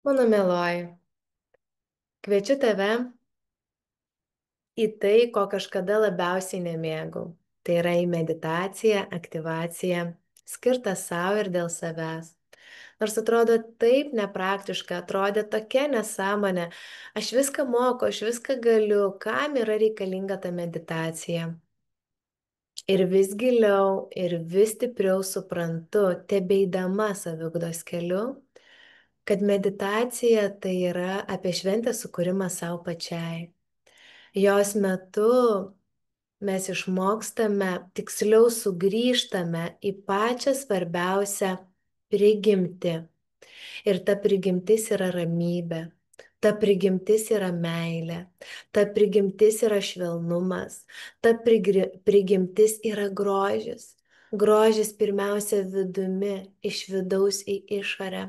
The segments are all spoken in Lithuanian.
Mano mieloji, kviečiu tave į tai, ko kažkada labiausiai nemėgau. Tai yra į meditaciją, aktyvaciją, skirtą savo ir dėl savęs. Nors atrodo taip nepraktiška, atrodė tokia nesąmonė. Aš viską moku, aš viską galiu, kam yra reikalinga ta meditacija. Ir vis giliau ir vis stipriau suprantu, tebeidama saviugdos keliu, kad meditacija tai yra apie šventės sukūrimą savo pačiai. Jos metu mes išmokstame, tiksliau sugrįžtame į pačią svarbiausią prigimtį. Ir ta prigimtis yra ramybė, ta prigimtis yra meilė, ta prigimtis yra švelnumas, ta prigimtis yra grožis. Grožis pirmiausia vidumi, iš vidaus į išorę.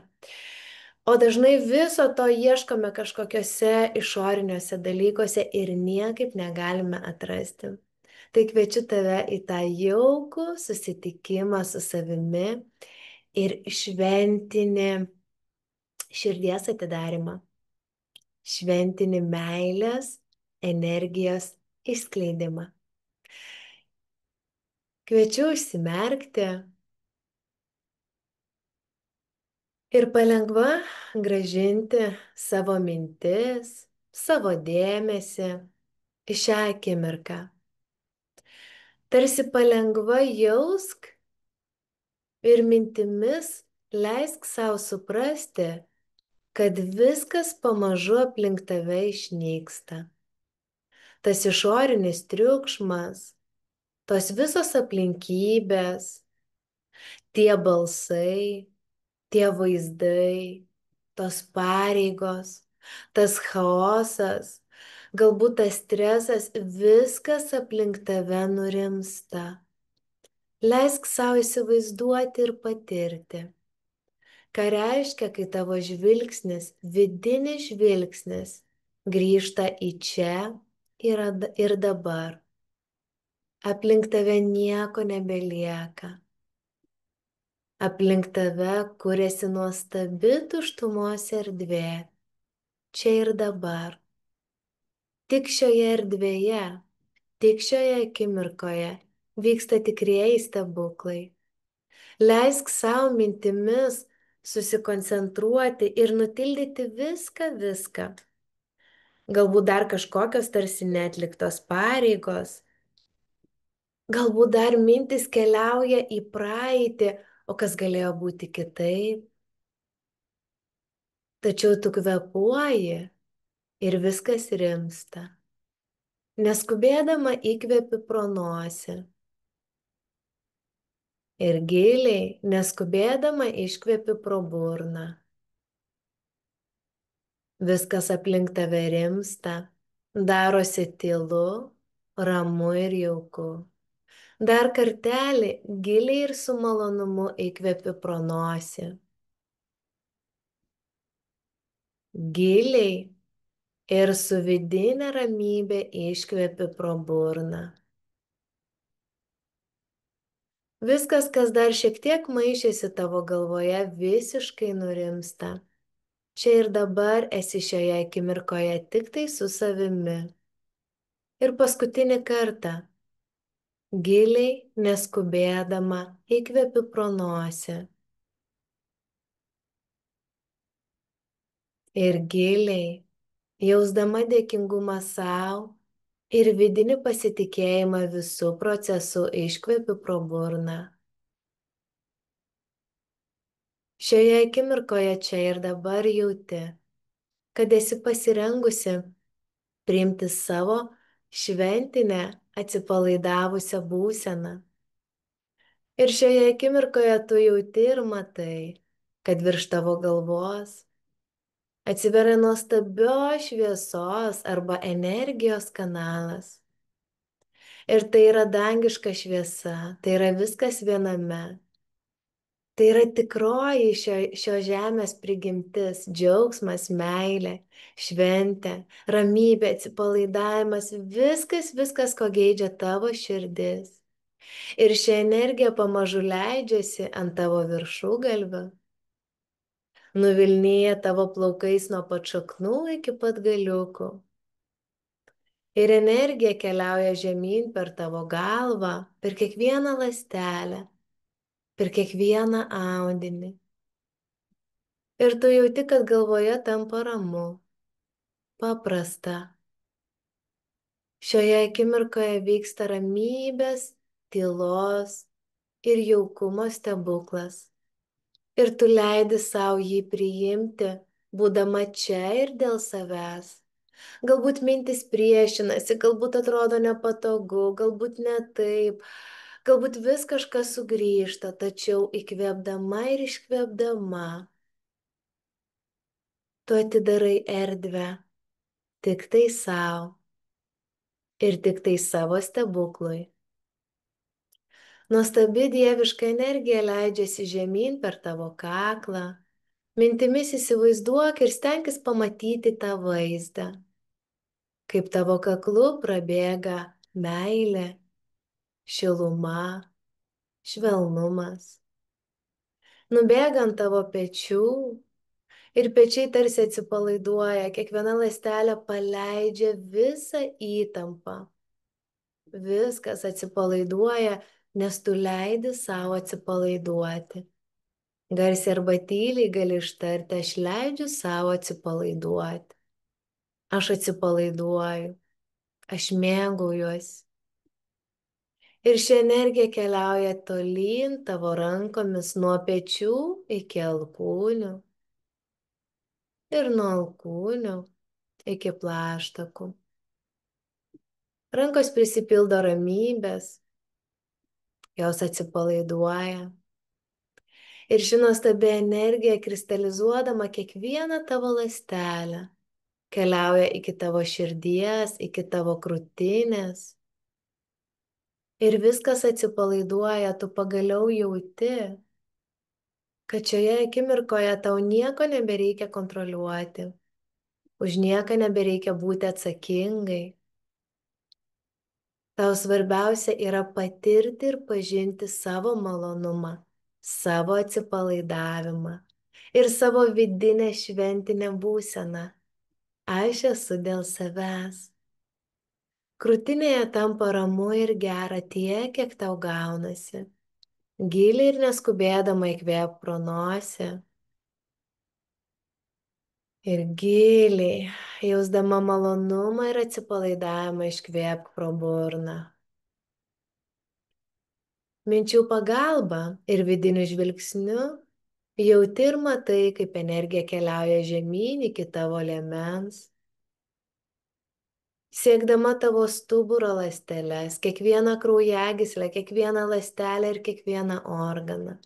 O dažnai viso to ieškome kažkokiose išoriniuose dalykuose ir niekaip negalime atrasti. Tai kviečiu tave į tą jaukų susitikimą su savimi ir šventinį širdies atidarimą, šventinį meilės, energijos išskleidimą. Kviečiu užsimerkti ir palengva grąžinti savo mintis, savo dėmesį į šią akimirką. Tarsi palengva jausk ir mintimis leisk savo suprasti, kad viskas pamažu aplink tave išnyksta. Tas išorinis triukšmas, tos visos aplinkybės, tie balsai, tie vaizdai, tos pareigos, tas chaosas, galbūt tas stresas, viskas aplink tave nurimsta. Leisk savo įsivaizduoti ir patirti, ką reiškia, kai tavo žvilgsnis, vidinis žvilgsnis, grįžta į čia ir dabar. Aplink tave nieko nebelieka. Aplink tave kuriasi nuostabi tuštumos erdvė. Čia ir dabar. Tik šioje erdvėje, tik šioje akimirkoje vyksta tikrieji stebuklai. Leisk savo mintimis susikoncentruoti ir nutildyti viską. Galbūt dar kažkokios tarsi neatliktos pareigos. Galbūt dar mintis keliauja į praeitį, o kas galėjo būti kitaip. Tačiau tu kvėpuoji ir viskas rimsta. Neskubėdama įkvepi pro nosį. Ir giliai, neskubėdama iškvepi pro burną. Viskas aplink tave rimsta, darosi tylu, ramu ir jauku. Dar kartelį giliai ir su malonumu įkvepi pro nosį. Giliai ir su vidinė ramybė iškvepi pro burną. Viskas, kas dar šiek tiek maišėsi tavo galvoje, visiškai nurimsta. Čia ir dabar esi šioje akimirkoje tik tai su savimi. Ir paskutinį kartą, giliai, neskubėdama, įkvepi pro nosį. Ir giliai, jausdama dėkingumą savo ir vidinį pasitikėjimą visų procesų, iškvepi pro burną. Šioje akimirkoje čia ir dabar jauti, kad esi pasirengusi priimti savo šventinę atsipalaidavusią būseną. Ir šioje akimirkoje tu jauti ir matai, kad virš tavo galvos atsiveria nuostabios šviesos arba energijos kanalas. Ir tai yra dangiška šviesa, tai yra viskas viename. Tai yra tikroji šio žemės prigimtis, džiaugsmas, meilė, šventė, ramybė, atsipalaidavimas, viskas, ko geidžia tavo širdis. Ir ši energija pamažu leidžiasi ant tavo viršūgalvio. nuvilnyja tavo plaukais nuo pat šaknų iki pat galiukų. Ir energija keliauja žemyn per tavo galvą, per kiekvieną ląstelę, per kiekvieną audinį. Ir tu jauti, kad galvoje tampa ramu, paprasta. Šioje akimirkoje vyksta ramybės, tylos ir jaukumo stebuklas. Ir tu leidi savo jį priimti, būdama čia ir dėl savęs. Galbūt mintis priešinasi, galbūt atrodo nepatogu, galbūt ne taip, galbūt vis kažkas sugrįžta, tačiau įkvėpdama ir iškvėpdama, tu atidarai erdvę tik tai savo ir tik tai savo stebuklui. Nuostabi dieviška energija leidžiasi žemyn per tavo kaklą. Mintimis įsivaizduok ir stenkis pamatyti tą vaizdą, kaip tavo kaklu prabėga meilė, šiluma, švelnumas. Nubėga ant tavo pečių ir pečiai tarsi atsipalaiduoja, kiekviena ląstelė paleidžia visą įtampą. Viskas atsipalaiduoja, nes tu leidi savo atsipalaiduoti. Garsiai arba tyliai gali ištarti, aš leidžiu savo atsipalaiduoti. Aš atsipalaiduoju, aš mėgaujuosi. Ir ši energija keliauja tolyn tavo rankomis nuo pečių iki alkūnių ir nuo alkūnių iki plaštakų. Rankos prisipildo ramybės, jos atsipalaiduoja. Ir ši nuostabi energija, kristalizuodama kiekvieną tavo ląstelę, keliauja iki tavo širdies, iki tavo krūtinės. Ir viskas atsipalaiduoja, tu pagaliau jauti, kad šioje akimirkoje tau nieko nebereikia kontroliuoti, už nieką nebereikia būti atsakingai. Tau svarbiausia yra patirti ir pažinti savo malonumą, savo atsipalaidavimą ir savo vidinę šventinę būseną. Aš esu dėl savęs. Krūtinėje tampa ramu ir gera tiek, kiek tau gaunasi. Giliai ir neskubėdama įkvėp pro nosį. Ir giliai, jausdama malonumą ir atsipalaidavimą, iškvėpk pro burną. Minčių pagalba ir vidiniu žvilgsniu jauti ir matai, kaip energija keliauja žemyn iki tavo liemens. Siekdama tavo stuburo ląsteles, kiekvieną kraujagyslę, kiekvieną ląstelę ir kiekvieną organą.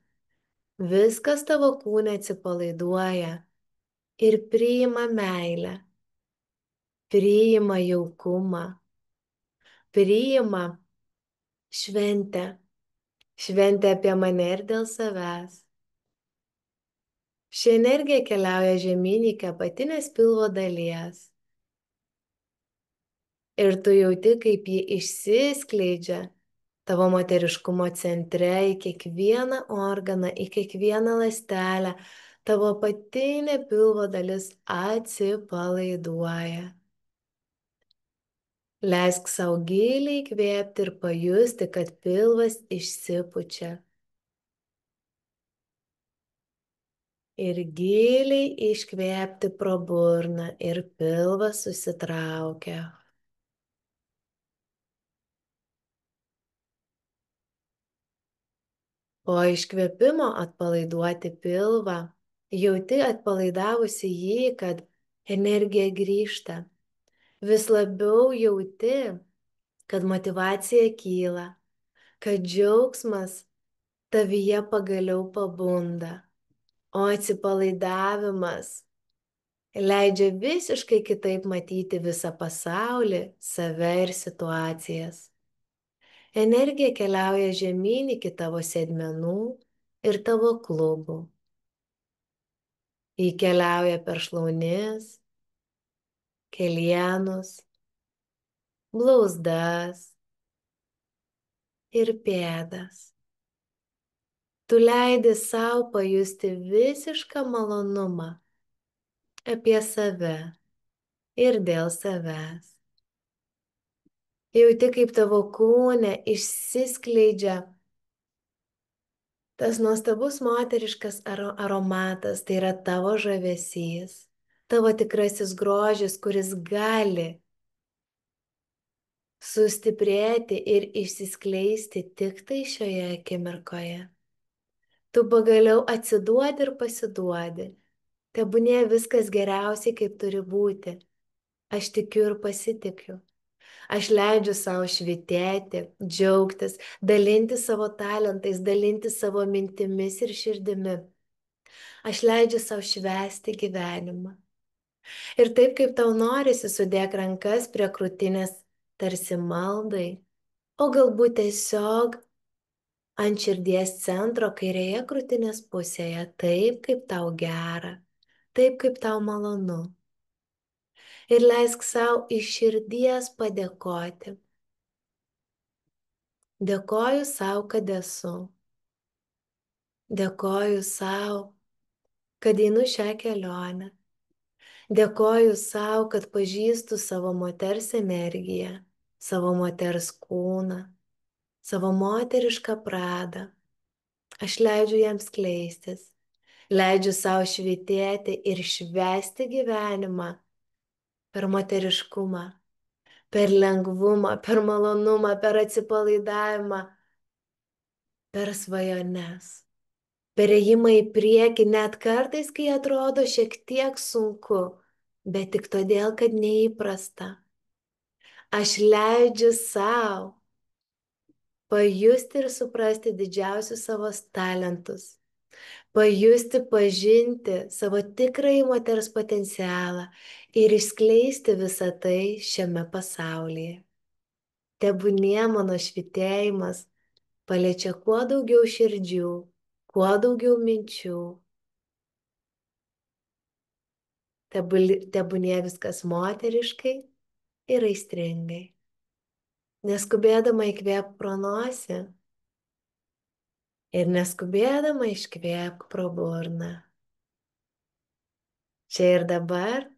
Viskas tavo kūne atsipalaiduoja ir priima meilę, priima jaukumą, priima šventę, šventę apie mane ir dėl savęs. Ši energija keliauja žemyn iki apatinės pilvo dalies. Ir tu jauti, kaip ji išsiskleidžia tavo moteriškumo centre į kiekvieną organą, į kiekvieną ląstelę. Tavo apatinė pilvo dalis atsipalaiduoja. Leisk savo giliai įkvėpti ir pajusti, kad pilvas išsipučia. Ir giliai iškvėpti pro burną ir pilvas susitraukia. Po iškvėpimo atpalaiduoti pilvą, jauti atpalaidavusi jį, kad energija grįžta. Vis labiau jauti, kad motyvacija kyla, kad džiaugsmas tavyje pagaliau pabunda, o atsipalaidavimas leidžia visiškai kitaip matyti visą pasaulį, save ir situacijas. Energija keliauja žemyn iki tavo sėdmenų ir tavo klubų. Ji keliauja per šlaunis, kelienus, blauzdas ir pėdas. Tu leidi savo pajusti visišką malonumą apie save ir dėl savęs. Jauti, kaip tavo kūne išsiskleidžia tas nuostabus moteriškas aromatas, tai yra tavo žavesys, tavo tikrasis grožis, kuris gali sustiprėti ir išsiskleisti tik tai šioje akimirkoje. Tu pagaliau atsiduodi ir pasiduodi. Tebūnė viskas geriausiai, kaip turi būti. Aš tikiu ir pasitikiu. Aš leidžiu savo švitėti, džiaugtis, dalinti savo talentais, dalinti savo mintimis ir širdimi. Aš leidžiu savo švęsti gyvenimą. Ir taip kaip tau norisi, sudėk rankas prie krūtinės tarsi maldai, o galbūt tiesiog ant širdies centro kairėje krūtinės pusėje, taip kaip tau gera, taip kaip tau malonu. Ir leisk savo iš širdies padėkoti. Dėkoju savo, kad esu. Dėkoju savo, kad einu šią kelionę. Dėkoju savo, kad pažįstu savo moters energiją, savo moters kūną, savo moterišką pradą. Aš leidžiu jiems skleistis, leidžiu savo švitėti ir švęsti gyvenimą per moteriškumą, per lengvumą, per malonumą, per atsipalaidavimą, per svajones, per ėjimą į priekį, net kartais, kai atrodo šiek tiek sunku, bet tik todėl, kad neįprasta. Aš leidžiu savo pajusti ir suprasti didžiausius savo talentus, pajusti, pažinti savo tikrąjį moters potencialą ir išskleisti visą tai šiame pasaulyje. Tebūnie mano švitėjimas paliečia kuo daugiau širdžių, kuo daugiau minčių. Tebūnie viskas moteriškai ir aistringai. Neskubėdama įkvėpk pro nosį ir neskubėdama iškvėpk pro burną. Čia ir dabar,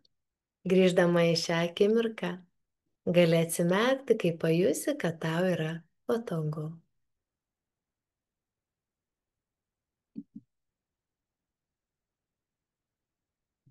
grįždama į šią akimirką, gali atsimerkti, kai pajusi, kad tau yra patogu.